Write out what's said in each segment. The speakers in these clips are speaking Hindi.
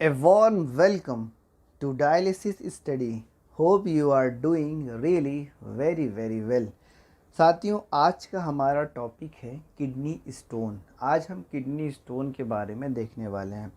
A warm welcome to Dialysis Study. Hope you are doing really very well. साथियों, आज का हमारा टॉपिक है किडनी स्टोन। आज हम किडनी स्टोन के बारे में देखने वाले हैं।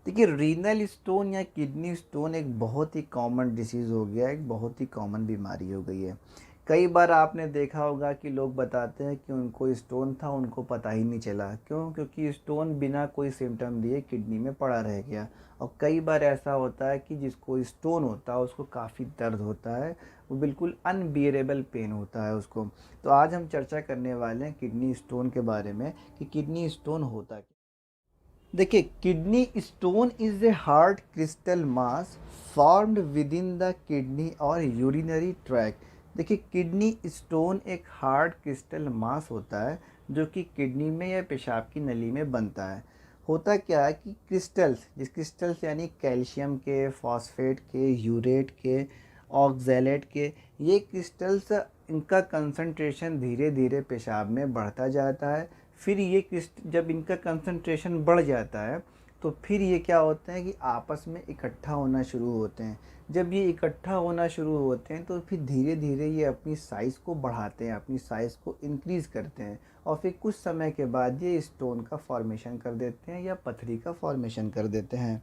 देखिए, रीनल स्टोन या किडनी स्टोन एक बहुत ही कॉमन डिसीज़ हो गया है, एक बहुत ही कॉमन बीमारी हो गई है। कई बार आपने देखा होगा कि लोग बताते हैं कि उनको स्टोन था, उनको पता ही नहीं चला। क्यों? क्योंकि स्टोन बिना कोई सिम्टम दिए किडनी में पड़ा रह गया। और कई बार ऐसा होता है कि जिसको स्टोन होता है उसको काफ़ी दर्द होता है, वो बिल्कुल अनबियरेबल पेन होता है उसको। तो आज हम चर्चा करने वाले हैं किडनी स्टोन के बारे में कि किडनी स्टोन होता क्या। देखिए, kidney stone is a hard crystal mass formed with in the kidney और यूरिनरी ट्रैक। देखिए, किडनी स्टोन एक हार्ड क्रिस्टल मास होता है जो कि किडनी में या पेशाब की नली में बनता है। होता क्या है कि क्रिस्टल्स यानी कैल्शियम के, फॉस्फेट के, यूरेट के, ऑक्जेलेट के, ये क्रिस्टल्स, इनका कंसंट्रेशन धीरे धीरे पेशाब में बढ़ता जाता है। फिर ये जब इनका कंसंट्रेशन बढ़ जाता है तो फिर ये क्या होते हैं कि आपस में इकट्ठा होना शुरू होते हैं। जब ये इकट्ठा होना शुरू होते हैं तो फिर धीरे धीरे ये अपनी साइज़ को बढ़ाते हैं, अपनी साइज़ को इंक्रीज़ करते हैं और फिर कुछ समय के बाद ये स्टोन का फॉर्मेशन कर देते हैं या पथरी का फॉर्मेशन कर देते हैं।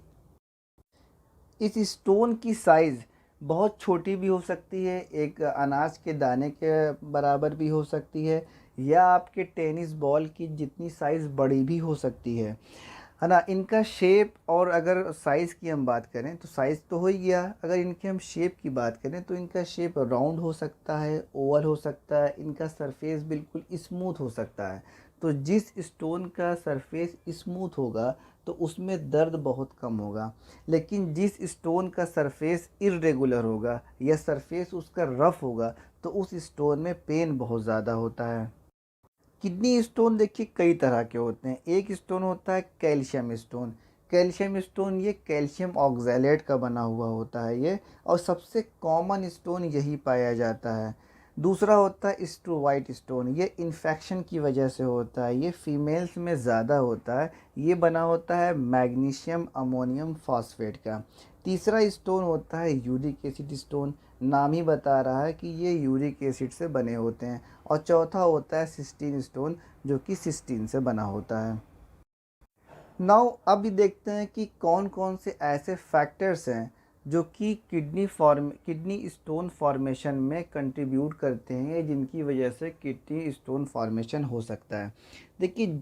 इस स्टोन की साइज़ बहुत छोटी भी हो सकती है, एक अनाज के दाने के बराबर भी हो सकती है, या आपके टेनिस बॉल की जितनी साइज़ बड़ी भी हो सकती है ना। इनका शेप, और अगर साइज़ की हम बात करें तो साइज़ तो हो ही गया। अगर इनके हम शेप की बात करें तो इनका शेप राउंड हो सकता है, ओवल हो सकता है, इनका सरफेस बिल्कुल स्मूथ हो सकता है। तो जिस स्टोन का सरफेस स्मूथ होगा तो उसमें दर्द बहुत कम होगा, लेकिन जिस स्टोन का सरफेस इर्रेगुलर होगा या सरफेस उसका रफ़ होगा तो उस स्टोन में पेन बहुत ज़्यादा होता है। किडनी स्टोन देखिए कई तरह के होते हैं। एक स्टोन होता है कैल्शियम स्टोन। कैल्शियम स्टोन ये कैल्शियम ऑक्जेलेट का बना हुआ होता है ये, और सबसे कॉमन स्टोन यही पाया जाता है। दूसरा होता है स्ट्रोवाइट स्टोन। ये इन्फेक्शन की वजह से होता है, ये फीमेल्स में ज़्यादा होता है। ये बना होता है मैग्नीशियम अमोनियम फॉस्फेट का। तीसरा स्टोन होता है यूरिक एसिड स्टोन। नाम ही बता रहा है कि ये यूरिक एसिड से बने होते हैं। और चौथा होता है सिस्टीन स्टोन, जो कि सिस्टीन से बना होता है। नाउ अभी देखते हैं कि कौन कौन से ऐसे फैक्टर्स हैं जो कि किडनी स्टोन फॉर्मेशन में कंट्रीब्यूट करते हैं, जिनकी वजह से किडनी स्टोन फॉर्मेशन हो सकता है। देखिए,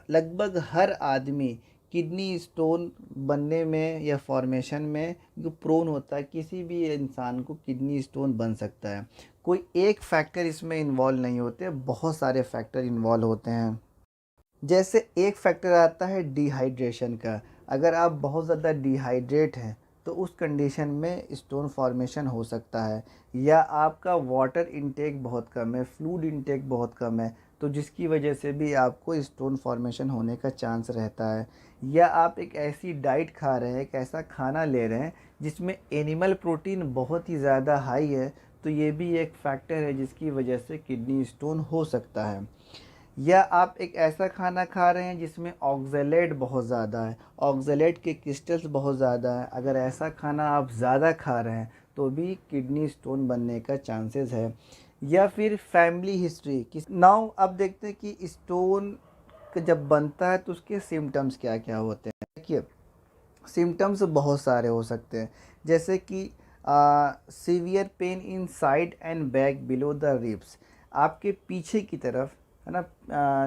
लगभग हर आदमी किडनी स्टोन बनने में या फॉर्मेशन में जो प्रोन होता है, किसी भी इंसान को किडनी स्टोन बन सकता है। कोई एक फैक्टर इसमें इन्वॉल्व नहीं होते, बहुत सारे फैक्टर इन्वॉल्व होते हैं। जैसे एक फैक्टर आता है डिहाइड्रेशन का। अगर आप बहुत ज़्यादा डिहाइड्रेट हैं तो उस कंडीशन में स्टोन फॉर्मेशन हो सकता है, या आपका वाटर इनटेक बहुत कम है, फ्लूइड इनटेक बहुत कम है, तो जिसकी वजह से भी आपको स्टोन फॉर्मेशन होने का चांस रहता है। या आप एक ऐसी डाइट खा रहे हैं, एक ऐसा खाना ले रहे हैं जिसमें एनिमल प्रोटीन बहुत ही ज़्यादा हाई है, तो ये भी एक फैक्टर है जिसकी वजह से किडनी स्टोन हो सकता है। या आप एक ऐसा खाना खा रहे हैं जिसमें ऑक्जेलेट बहुत ज़्यादा है, ऑक्जेलेट के क्रिस्टल्स बहुत ज़्यादा है, अगर ऐसा खाना आप ज़्यादा खा रहे हैं तो भी किडनी स्टोन बनने का चांसेस है। या फिर फैमिली हिस्ट्री की। नाउ अब देखते हैं कि स्टोन जब बनता है तो उसके सिम्टम्स क्या क्या होते हैं। देखिए, सिम्टम्स बहुत सारे हो सकते हैं, जैसे कि severe pain in side and back below the ribs. आपके पीछे की तरफ, है ना,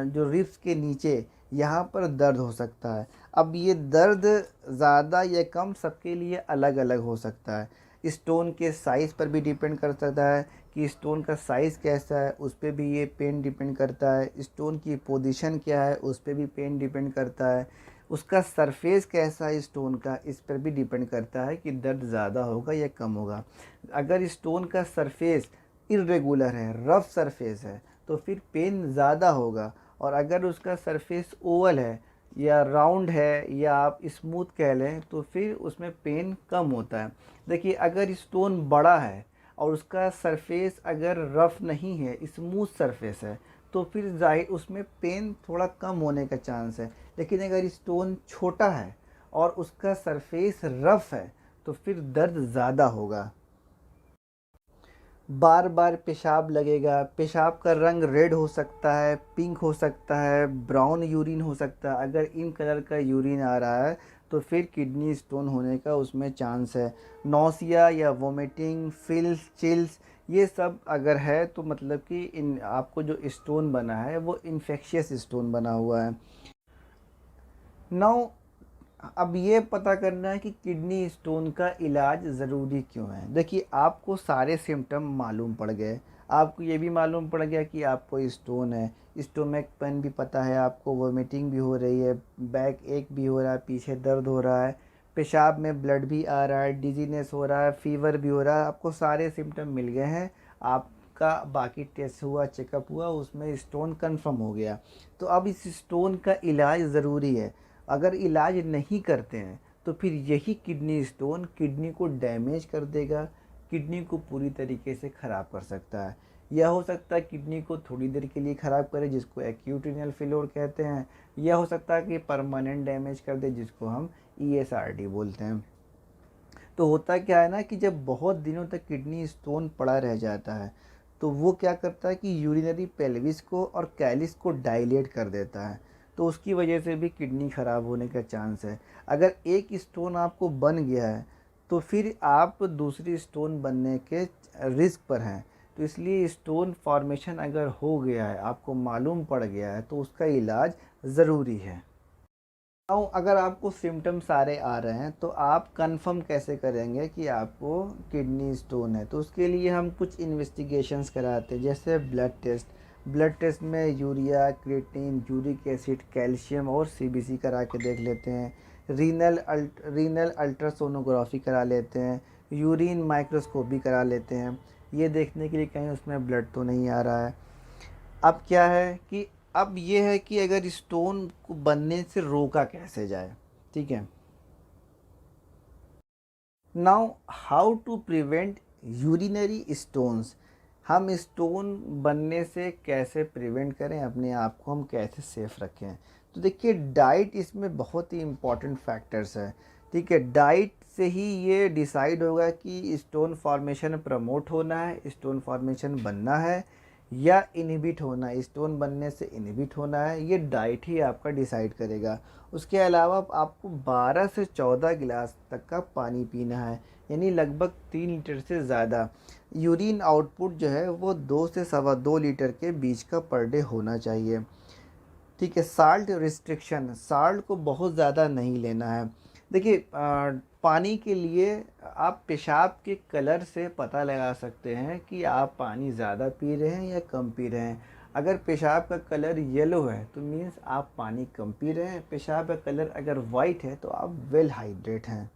जो रिब्स के नीचे यहाँ पर दर्द हो सकता है। अब ये दर्द ज़्यादा या कम सबके लिए अलग अलग हो सकता है। स्टोन के साइज़ पर भी डिपेंड कर सकता है कि स्टोन का साइज़ कैसा है, उस पर भी ये पेन डिपेंड करता है। स्टोन की पोजीशन क्या है, उस पर भी पेन डिपेंड करता है। उसका सरफेस कैसा है स्टोन का, इस पर भी डिपेंड करता है कि दर्द ज़्यादा होगा या कम होगा। अगर स्टोन का सरफेस इर्रेगुलर है, रफ़ सरफेस है, तो फिर पेन ज़्यादा होगा। और अगर उसका सरफेस ओवल है या राउंड है या आप स्मूथ कह लें तो फिर उसमें पेन कम होता है। देखिए, अगर स्टोन बड़ा है और उसका सरफेस अगर रफ़ नहीं है, स्मूथ सरफेस है, तो फिर जाहिर उसमें पेन थोड़ा कम होने का चांस है। लेकिन अगर स्टोन छोटा है और उसका सरफेस रफ़ है तो फिर दर्द ज़्यादा होगा। बार बार पेशाब लगेगा, पेशाब का रंग रेड हो सकता है, पिंक हो सकता है, ब्राउन यूरिन हो सकता है। अगर इन कलर का यूरिन आ रहा है तो फिर किडनी स्टोन होने का उसमें चांस है। नौसिया या वोमिटिंग, फिल्स, चिल्स, ये सब अगर है तो मतलब कि इन आपको जो स्टोन बना है वो इन्फेक्शियस स्टोन बना हुआ है। नाउ अब ये पता करना है कि किडनी स्टोन का इलाज ज़रूरी क्यों है। देखिए, आपको सारे सिम्टम मालूम पड़ गए, आपको ये भी मालूम पड़ गया कि आपको स्टोन है, स्टोमक पेन भी पता है आपको, वोमिटिंग भी हो रही है, बैक एक भी हो रहा है, पीछे दर्द हो रहा है, पेशाब में ब्लड भी आ रहा है, डिजीनेस हो रहा है, फीवर भी हो रहा है, आपको सारे सिम्टम मिल गए हैं। आपका बाकी टेस्ट हुआ, चेकअप हुआ, उसमें स्टोन कंफर्म हो गया। तो अब इस स्टोन का इलाज ज़रूरी है। अगर इलाज नहीं करते हैं तो फिर यही किडनी स्टोन किडनी को डैमेज कर देगा, किडनी को पूरी तरीके से ख़राब कर सकता है। यह हो सकता है किडनी को थोड़ी देर के लिए ख़राब करे, जिसको एक्यूट रीनल फेल्योर कहते हैं। यह हो सकता है कि परमानेंट डैमेज कर दे, जिसको हम ESRD बोलते हैं। तो होता क्या है ना कि जब बहुत दिनों तक किडनी स्टोन पड़ा रह जाता है तो वो क्या करता है कि यूरिनरी पेल्विस को और कैलिस को डायलेट कर देता है। तो उसकी वजह से भी किडनी ख़राब होने का चांस है। अगर एक स्टोन आपको बन गया है तो फिर आप दूसरी स्टोन बनने के रिस्क पर हैं। तो इसलिए स्टोन फॉर्मेशन अगर हो गया है, आपको मालूम पड़ गया है, तो उसका इलाज ज़रूरी है। अब अगर आपको सिम्टम सारे आ रहे हैं तो आप कंफर्म कैसे करेंगे कि आपको किडनी स्टोन है। तो उसके लिए हम कुछ इन्वेस्टिगेशंस कराते हैं, जैसे ब्लड टेस्ट में urea, creatinine, uric acid, calcium और CBC करा के देख लेते हैं। रीनल अल्ट्रासोनोग्राफी करा लेते हैं। यूरिन माइक्रोस्कोपी करा लेते हैं, ये देखने के लिए कहीं उसमें ब्लड तो नहीं आ रहा है। अब क्या है कि अब ये है कि अगर स्टोन को बनने से रोका कैसे जाए। ठीक है, now how to prevent urinary stones. हम स्टोन बनने से कैसे प्रिवेंट करें, अपने आप को हम कैसे सेफ रखें। तो देखिए, डाइट इसमें बहुत ही इम्पॉर्टेंट फैक्टर्स है। ठीक है, डाइट से ही ये डिसाइड होगा कि स्टोन फॉर्मेशन प्रमोट होना है, स्टोन फॉर्मेशन बनना है या इनहिबिट होना है। स्टोन बनने से इनहिबिट होना है, ये डाइट ही आपका डिसाइड करेगा। उसके अलावा आपको 12 से 14 गिलास तक का पानी पीना है, यानी लगभग 3 लीटर से ज़्यादा। यूरिन आउटपुट जो है वो 2 से सवा 2 लीटर के बीच का पर डे होना चाहिए। ठीक है, साल्ट रिस्ट्रिक्शन, साल्ट को बहुत ज़्यादा नहीं लेना है। देखिए, पानी के लिए आप पेशाब के कलर से पता लगा सकते हैं कि आप पानी ज़्यादा पी रहे हैं या कम पी रहे हैं। अगर पेशाब का कलर येलो है तो मीन्स आप पानी कम पी रहे हैं, पेशाब का कलर अगर वाइट है तो आप वेल हाइड्रेट हैं।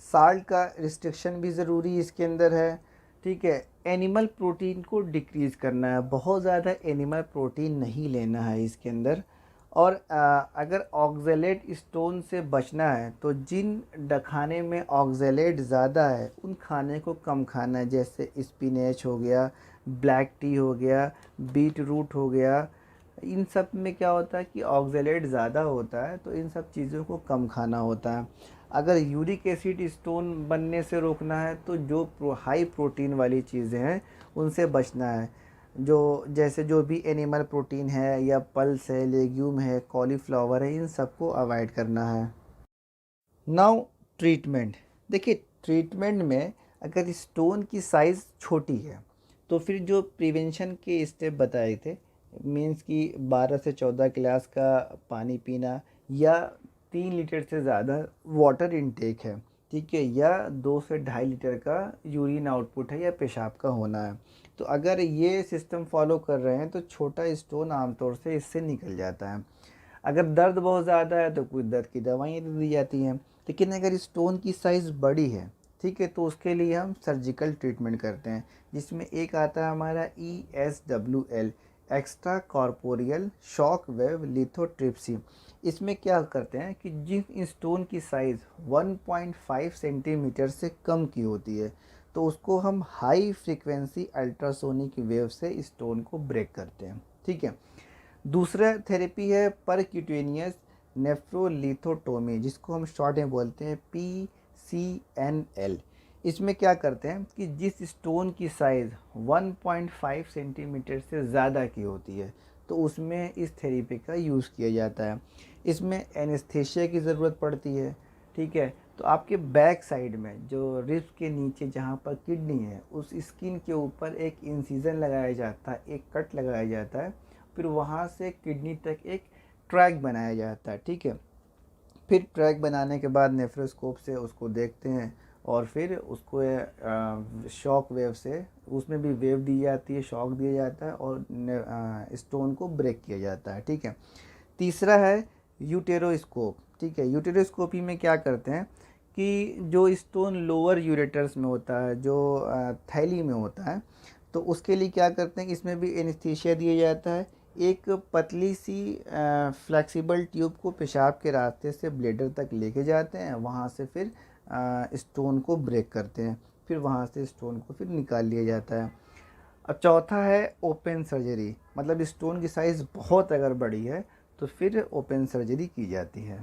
साल्ट का रिस्ट्रिक्शन भी ज़रूरी इसके अंदर है। ठीक है, एनिमल प्रोटीन को डिक्रीज़ करना है, बहुत ज़्यादा एनिमल प्रोटीन नहीं लेना है इसके अंदर। और अगर ऑक्जेलेट स्टोन से बचना है तो जिन खाने में ऑक्जेलेट ज़्यादा है उन खाने को कम खाना है, जैसे स्पिनेच हो गया, ब्लैक टी हो गया, बीट रूट हो गया। इन सब में क्या होता है कि ऑक्जेलेट ज़्यादा होता है, तो इन सब चीज़ों को कम खाना होता है। अगर यूरिक एसिड स्टोन बनने से रोकना है तो जो हाई प्रोटीन वाली चीज़ें हैं उनसे बचना है, जो जैसे जो भी एनिमल प्रोटीन है या पल्स है, लेग्यूम है, कॉलीफ्लावर है, इन सबको अवॉइड करना है। Now treatment. देखिए, ट्रीटमेंट में अगर स्टोन की साइज़ छोटी है तो फिर जो प्रिवेंशन के स्टेप बताए थे, मीन्स कि 12 से 14 गिलास का पानी पीना या 3 लीटर से ज़्यादा वाटर इनटेक है। ठीक है, या 2 से 2.5 लीटर का यूरिन आउटपुट है या पेशाब का होना है। तो अगर ये सिस्टम फॉलो कर रहे हैं तो छोटा स्टोन आमतौर से इससे निकल जाता है। अगर दर्द बहुत ज़्यादा है तो कुछ दर्द की दवाइयाँ दे दी जाती हैं। लेकिन अगर स्टोन की साइज़ बड़ी है, ठीक है, तो उसके लिए हम सर्जिकल ट्रीटमेंट करते हैं, जिसमें एक आता है हमारा ESWL, extra corporeal shock wave lithotripsy. इसमें क्या करते हैं कि जिस स्टोन की साइज़ 1.5 सेंटीमीटर से कम की होती है तो उसको हम हाई फ्रीक्वेंसी अल्ट्रासोनिक वेव से स्टोन को ब्रेक करते हैं। ठीक है, दूसरा थेरेपी है परक्यूटेनियस नेफ्रोलिथोटोमी, जिसको हम शॉर्ट में बोलते हैं PCNL। इसमें क्या करते हैं कि जिस स्टोन की साइज़ 1.5 सेंटीमीटर से ज़्यादा की होती है तो उसमें इस थेरेपी का यूज़ किया जाता है। इसमें एनेस्थेशिया की ज़रूरत पड़ती है, ठीक है। तो आपके बैक साइड में जो रिब्स के नीचे जहाँ पर किडनी है उस स्किन के ऊपर एक इंसिजन लगाया जाता है, एक कट लगाया जाता है, फिर वहाँ से किडनी तक एक ट्रैक बनाया जाता है, ठीक है। फिर ट्रैक बनाने के बाद नेफ्रोस्कोप से उसको देखते हैं और फिर उसको शॉक वेव से, उसमें भी वेव दी जाती है, शॉक दिया जाता है और स्टोन को ब्रेक किया जाता है, ठीक है। तीसरा है यूटेरोस्कोप, ठीक है। यूटेरोस्कोपी में क्या करते हैं कि जो स्टोन लोअर यूरेटर्स में होता है, जो थैली में होता है, तो उसके लिए क्या करते हैं, इसमें भी एनेस्थीसिया दिया जाता है। एक पतली सी फ्लेक्सिबल ट्यूब को पेशाब के रास्ते से ब्लेडर तक लेके जाते हैं, वहाँ से फिर स्टोन को ब्रेक करते हैं, फिर वहाँ से स्टोन को फिर निकाल लिया जाता है। अब चौथा है ओपन सर्जरी, मतलब स्टोन की साइज़ बहुत अगर बड़ी है तो फिर ओपन सर्जरी की जाती है।